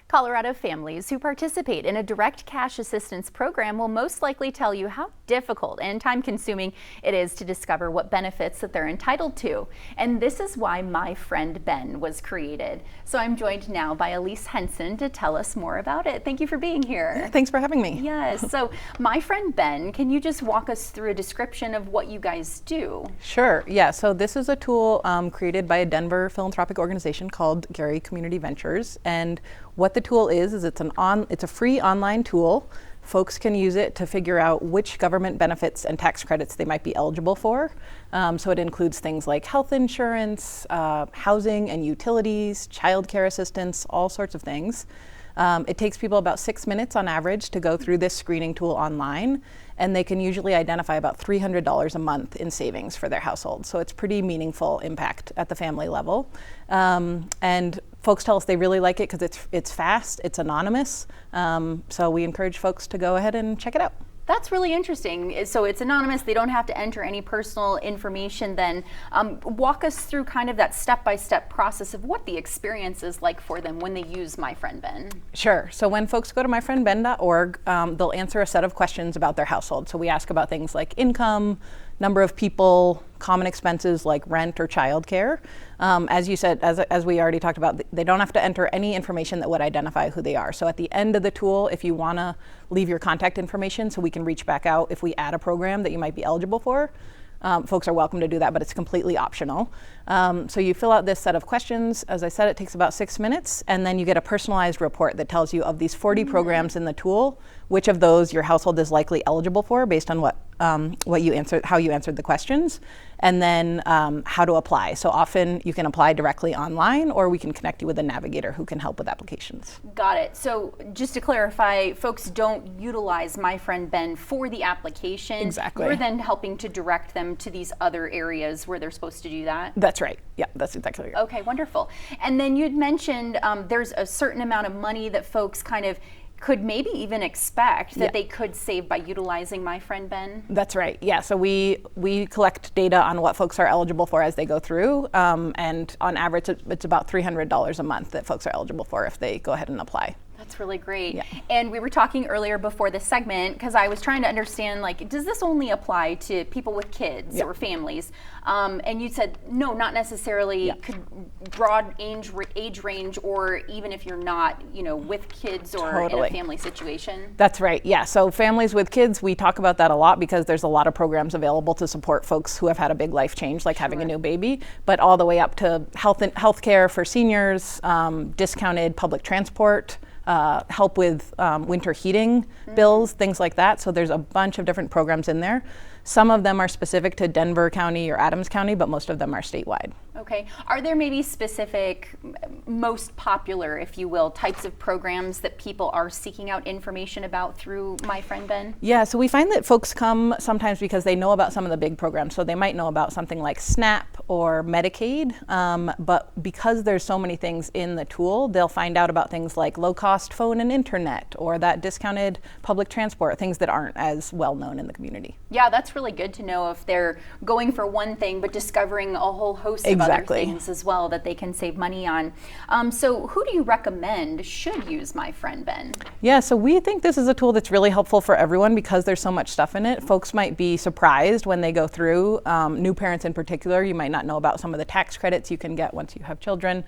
Colorado families who participate in a direct cash assistance program will most likely tell you how difficult and time-consuming it is to discover what benefits that they're entitled to. And this is why MyFriendBen was created. So I'm joined now by Elise Henson to tell us more about it. Thank you for being here. Thanks for having me. Yes. So MyFriendBen, can you just walk us through a description of what you guys do? Sure. Yeah. So this is a tool created by a Denver philanthropic organization called Gary Community Ventures, and what the tool is it's a free online tool. Folks can use it to figure out which government benefits and tax credits they might be eligible for. So it includes things like health insurance, housing and utilities, childcare assistance, all sorts of things. It takes people about 6 minutes on average to go through this screening tool online, and they can usually identify about $300 a month in savings for their household. So it's pretty meaningful impact at the family level. And folks tell us they really like it because it's fast, it's anonymous. So we encourage folks to go ahead and check it out. That's really interesting. So it's anonymous, they don't have to enter any personal information then. Walk us through kind of that step-by-step process of what the experience is like for them when they use MyFriendBen. Sure. So when folks go to myfriendben.org, they'll answer a set of questions about their household. So we ask about things like income, number of people, common expenses like rent or childcare. As you said, as we already talked about, they don't have to enter any information that would identify who they are. So at the end of the tool, if you want to leave your contact information so we can reach back out if we add a program that you might be eligible for, folks are welcome to do that, but it's completely optional. So you fill out this set of questions. As I said, it takes about 6 minutes, and then you get a personalized report that tells you of these 40 programs in the tool, which of those your household is likely eligible for based on what you answered, how you answered the questions, and then how to apply. So often you can apply directly online, or we can connect you with a navigator who can help with applications. Got it. So just to clarify, folks don't utilize MyFriendBen for the application. Exactly. You're then helping to direct them to these other areas where they're supposed to do that? That's right. Yeah, that's exactly right. Okay, wonderful. And then you'd mentioned there's a certain amount of money that folks kind of could maybe even expect that they could save by utilizing MyFriendBen? That's right. Yeah. So we collect data on what folks are eligible for as they go through, and on average, it's about $300 a month that folks are eligible for if they go ahead and apply. That's really great. Yeah. And we were talking earlier before this segment, because I was trying to understand, like, does this only apply to people with kids or families? And you said, no, not necessarily. Could broad age range, or even if you're not, with kids or in a family situation? That's right. Yeah. So families with kids, we talk about that a lot because there's a lot of programs available to support folks who have had a big life change, like having a new baby, but all the way up to health care for seniors, discounted public transport, help with winter heating bills, things like that. So there's a bunch of different programs in there. Some of them are specific to Denver County or Adams County, but most of them are statewide. Okay. Are there maybe specific, most popular, if you will, types of programs that people are seeking out information about through MyFriendBen? Yeah, so we find that folks come sometimes because they know about some of the big programs. So they might know about something like SNAP or Medicaid, but because there's so many things in the tool, they'll find out about things like low-cost phone and internet, or that discounted public transport, things that aren't as well known in the community. Yeah, that's really good to know if they're going for one thing but discovering a whole host of other things as well that they can save money on. So who do you recommend should use MyFriendBen? Yeah, so we think this is a tool that's really helpful for everyone because there's so much stuff in it. Folks might be surprised when they go through, new parents in particular. You might not know about some of the tax credits you can get once you have children.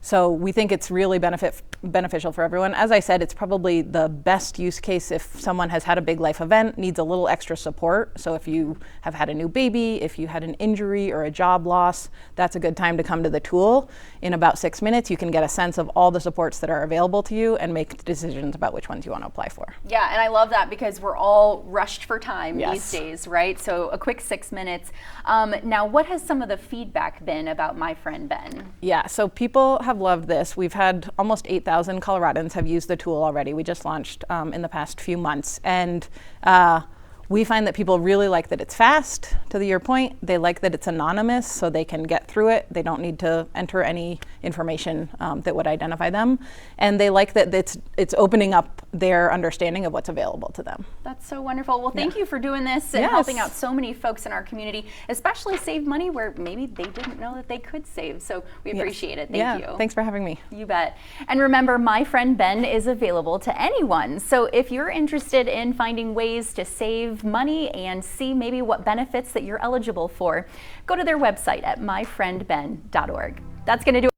So we think it's really beneficial for everyone. As I said, it's probably the best use case if someone has had a big life event, needs a little extra support. So if you have had a new baby, if you had an injury or a job loss, that's a good time to come to the tool. In about 6 minutes, you can get a sense of all the supports that are available to you and make decisions about which ones you want to apply for. Yeah, and I love that because we're all rushed for time these days, right? So a quick 6 minutes. Now, what has some of the feedback been about MyFriendBen? Yeah, so people have loved this. We've had almost 8,000 Coloradans have used the tool already. We just launched in the past few months. And We find that people really like that it's fast, to your point. They like that it's anonymous, so they can get through it. They don't need to enter any information that would identify them. And they like that it's opening up their understanding of what's available to them. That's so wonderful. Well, thank you for doing this and Yes. helping out so many folks in our community, especially save money where maybe they didn't know that they could save. So we appreciate it. Thank you. Thanks for having me. You bet. And remember, My Friend Ben is available to anyone. So if you're interested in finding ways to save money and see maybe what benefits that you're eligible for, go to their website at myfriendben.org. That's going to do it.